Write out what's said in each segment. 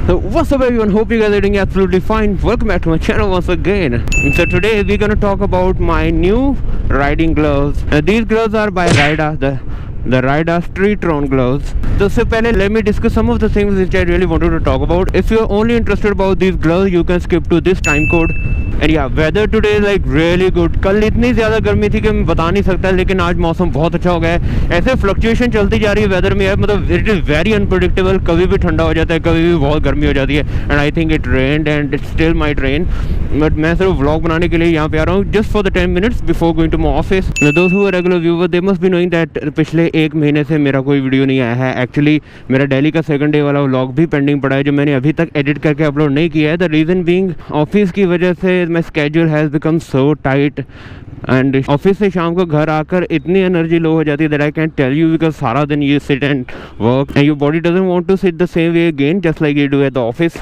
So what's up everyone, hope you guys are doing absolutely fine. Welcome back to my channel once again. So today we're gonna talk about my new riding gloves. These gloves are by Rider, the Rider Street Round gloves. So let me discuss some of the things which I really wanted to talk about. If you're only interested about these gloves, you can skip to this time code. And yeah, weather today is like really good. कल इतनी ज़्यादा गर्मी थी कि मैं बता नहीं सकता, लेकिन आज मौसम बहुत अच्छा हो गया है. ऐसे फ्लक्चुएशन चलती जा रही है वेदर में, मतलब इट इज़ वेरी अनप्रेडिक्टेबल. कभी भी ठंडा हो जाता है, कभी भी बहुत गर्मी हो जाती है. And I think it rained and it still might rain, but मैं सिर्फ व्लॉग बनाने के लिए यहाँ पे आ रहा हूँ, just for the 10 minutes before going to my office. Those who are regular viewer they must be knowing that पिछले एक महीने से मेरा कोई वीडियो नहीं आया है. एक्चुअली मेरा दिल्ली का सेकंड डे वाला व्लॉग भी पेंडिंग पड़ा है, जो मैंने अभी तक एडिट करके अपलोड नहीं किया है. द रीज़न बीइंग ऑफिस की वजह से माई schedule has become so tight, and office से शाम को घर आकर इतनी एनर्जी लो हो जाती है that I can tell you, because सारा दिन you sit and work and your body doesn't want to sit the same way again just like you do at the office,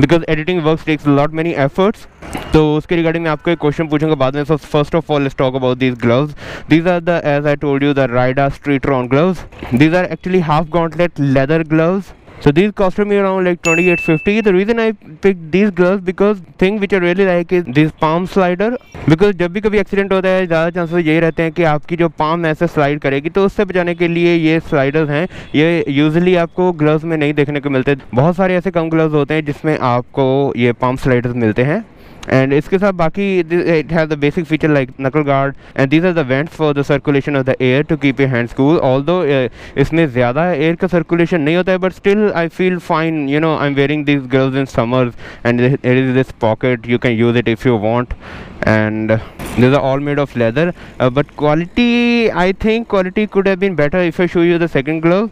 because editing work takes lot many efforts. तो उसके regarding मैं आपको एक question पूछूंगा बाद में. So first of all let's talk about these gloves. These are the, as I told you, the Rider Street Round gloves. These are actually half gauntlet leather gloves. So these costed me around like 28.50. The reason I picked these gloves because thing which I really like is this palm slider. Because जब भी कभी accident होता है ज़्यादा chances यही रहते हैं कि आपकी जो पाम ऐसे स्लाइड करेगी, तो उससे बचाने के लिए ये स्लाइडर्स हैं. ये यूजुअली आपको ग्लव्स में नहीं देखने को मिलते. बहुत सारे ऐसे कम ग्लव्स होते हैं जिसमें आपको ये पाम स्लाइडर्स मिलते हैं. एंड इसके साथ बाकी it has the basic feature like knuckle guard, and these are the vents for the circulation of the air to keep your hands cool. Although इसमें ज़्यादा एयर का सर्कुलेशन नहीं होता है, but still I feel fine. You know, I am wearing this gloves in summers and there is this pocket, you can use it if you want. And these are all made of leather, but quality, I think quality could have been better. If I show you the second glove,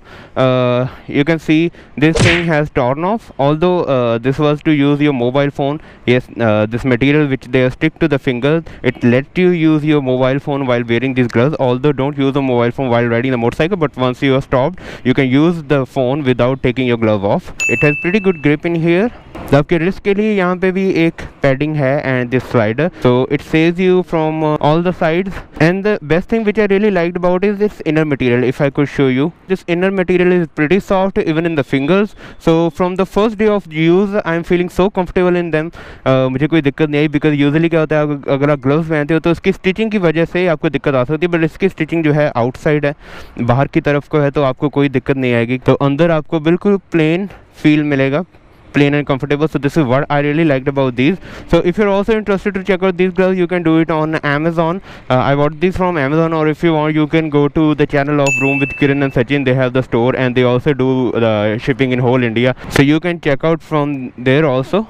you can see this thing has torn off, although this was to use your mobile phone. Yes, this material which they stick to the fingers, it lets you use your mobile phone while wearing these gloves. Although don't use a mobile phone while riding the motorcycle, but once you are stopped, you can use the phone without taking your glove off. It has pretty good grip in here. तो आपके wrist के लिए यहाँ पे भी एक padding है and this slider, so it saves you from all the sides. And the best thing which I really liked about is this inner material. If I could show you, this inner material is pretty soft even in the fingers. So from the first day of use I am feeling so comfortable in them. मुझे कोई दिक्कत नहीं आई, because usually क्या होता है, अगर आप gloves पहनते हो तो उसकी स्टिचिंग की वजह से आपको दिक्कत आ सकती है, बट इसकी स्टिचिंग जो है आउटसाइड है, बाहर की तरफ को है, तो आपको कोई दिक्कत नहीं आएगी. तो अंदर आपको बिल्कुल प्लेन फील मिलेगा, plain and comfortable. So this is what I really liked about these. So if you're also interested to check out these gloves, you can do it on Amazon. I bought these from Amazon, or if you want, you can go to the channel of Room with Kiran and Sachin. They have the store and they also do the shipping in whole India, so you can check out from there also.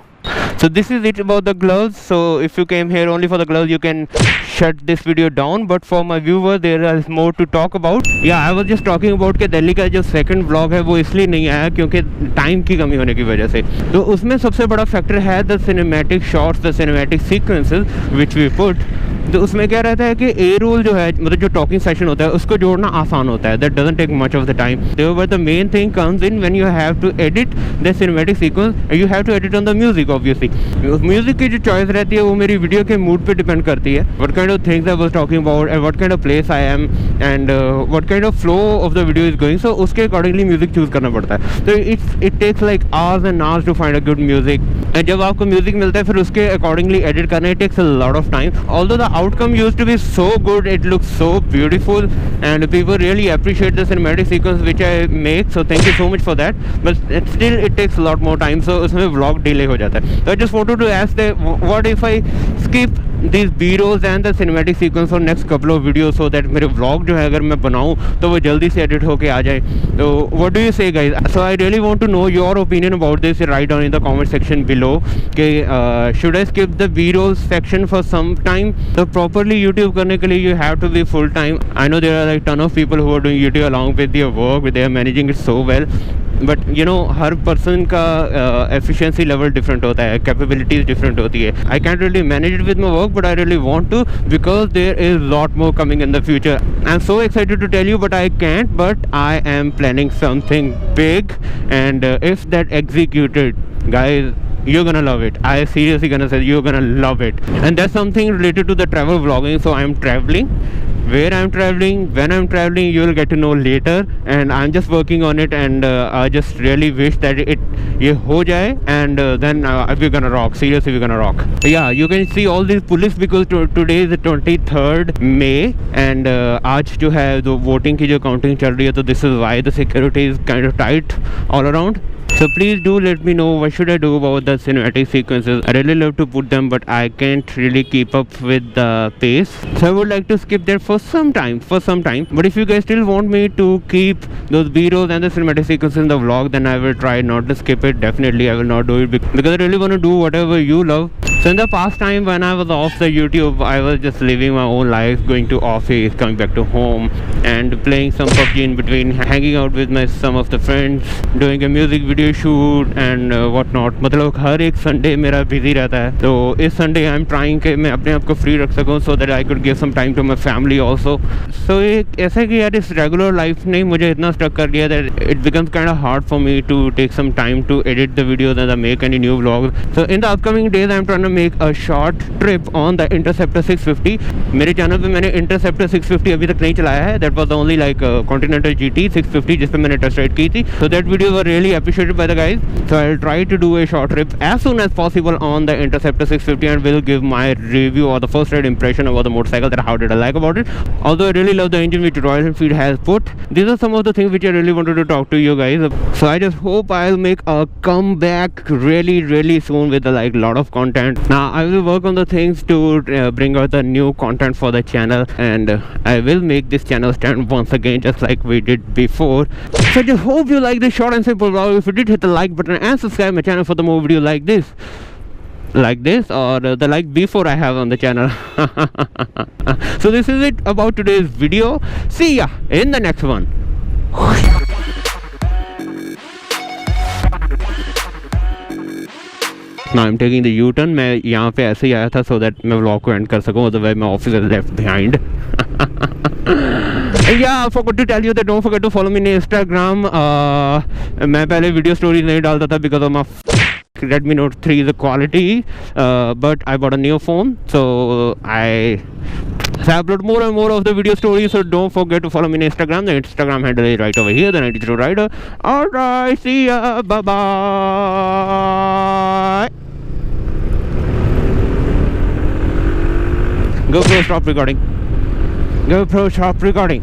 So this is it about the gloves. So if you came here only for the gloves, you can shut this video down, but for my viewers there is more to talk about. Yeah, I was just talking about कि दिल्ली का जो second vlog है वो इसलिए नहीं आया क्योंकि time की कमी होने की वजह से. तो उसमें सबसे बड़ा फैक्टर है the cinematic shots, the cinematic sequences which we put. तो उसमें क्या रहता है कि ए रोल जो है, मतलब जो टॉकिंग सेशन होता है, उसको जोड़ना आसान होता है. That doesn't take much of the time. But the main thing comes in when you have to edit the cinematic sequence. You have to edit on the music. Obviously music की जो choice रहती है वो मेरी video के mood पे depend करती है. What kind of things I was talking about and what kind of place I am and what kind of flow of the video is going. So उसके अकॉर्डिंगली म्यूजिक चूज करना पड़ता है. तो it takes like hours and hours to find a good music. And जब आपको music मिलता है फिर उसके अकॉर्डिंगली एडिट करना, it takes a lot of time. Although the outcome used to be so good, it looks so beautiful and people really appreciate the cinematic sequence which I make, so thank you so much for that. But still it takes a lot more time, so उसमें vlog delay हो जाता है. So I just wanted to ask that what if I skip these B-rolls and the cinematic sequence for next couple of videos so that मेरे vlog जो है अगर मैं बनाऊँ तो वो जल्दी से edit होके आ जाए. तो what do you say guys? So I really want to know your opinion about this. Write down in the comment section below कि should I skip the B-roll section for some time? तो properly YouTube करने के लिए you have to be full time. I know there are like ton of people who are doing YouTube along with their work, they are managing it so well. But you know हर person का efficiency level different होता है, capabilities different होती है. I can't really manage it with my work, but I really want to because there is lot more coming in the future. I am so excited to tell you but I can't, but I am planning something big and if that executed guys, you're gonna love it. I seriously gonna say you're gonna love it. And that's something related to the travel vlogging. So I'm traveling where I'm traveling, when I'm traveling, you will get to know later. And I'm just working on it, and I just really wish that ये हो जाए, and then we're gonna rock. Seriously, we're gonna rock. Yeah, you can see all these police because today is the 23rd May, and आज जो है जो voting की जो counting चल रही है, तो this is why the security is kind of tight all around. So please do let me know what should I do about the cinematic sequences. I really love to put them, but I can't really keep up with the pace. So I would like to skip that for some time. But if you guys still want me to keep those B-rolls and the cinematic sequences in the vlog, then I will try not to skip it. Definitely I will not do it because I really want to do whatever you love. So in the past time when I was off the YouTube, I was just living my own life, going to office, coming back to home, and playing some PUBG in between, hanging out with some of the friends, doing a music video shoot and whatnot. मतलब हर एक Sunday मेरा busy रहता है. तो इस Sunday I'm trying कि मैं अपने आप को free रख सकूँ, so that I could give some time to my family also. So एक ऐसा कि यार इस regular life ने मुझे इतना stuck कर दिया that it becomes kind of hard for me to take some time to edit the videos and make any new vlogs. So in the upcoming days I'm trying to make a short trip on the Interceptor 650. मेरे channel पे मैंने Interceptor 650 अभी तक नहीं चलाया है. That was the only like Continental GT 650 जिस पे मैंने test ride की थी. So that video was really appreciated by the guys. So I'll try to do a short trip as soon as possible on the Interceptor 650 and will give my review or the first ride impression about the motorcycle, that how did I like about it. Although I really love the engine which Royal Enfield has put. These are some of the things which I really wanted to talk to you guys. So I just hope I'll make a comeback really soon with a lot of content. Now I will work on the things to bring out the new content for the channel, and I will make this channel stand once again just like we did before. So I just hope you like this short and simple vlog. If you did, hit the like button and subscribe my channel for the more videos like this or the like before I have on the channel. So this is it about today's video. See ya in the next one. Now I'm taking the U-turn. मैं यहाँ पे ऐसे ही आया था so that मैं vlog को end कर सकूँ, otherwise my office is left behind. Yeah, I forgot to tell you that don't forget to follow me on Instagram. मैं पहले video stories नहीं डालता था because of my Redmi Note 3 the quality, but I bought a new phone, so I upload more and more of the video stories. So don't forget to follow me on Instagram. The Instagram handle is right over here, the 93Rider. Alright, see ya, bye bye. GoPro, stop recording. GoPro, stop recording.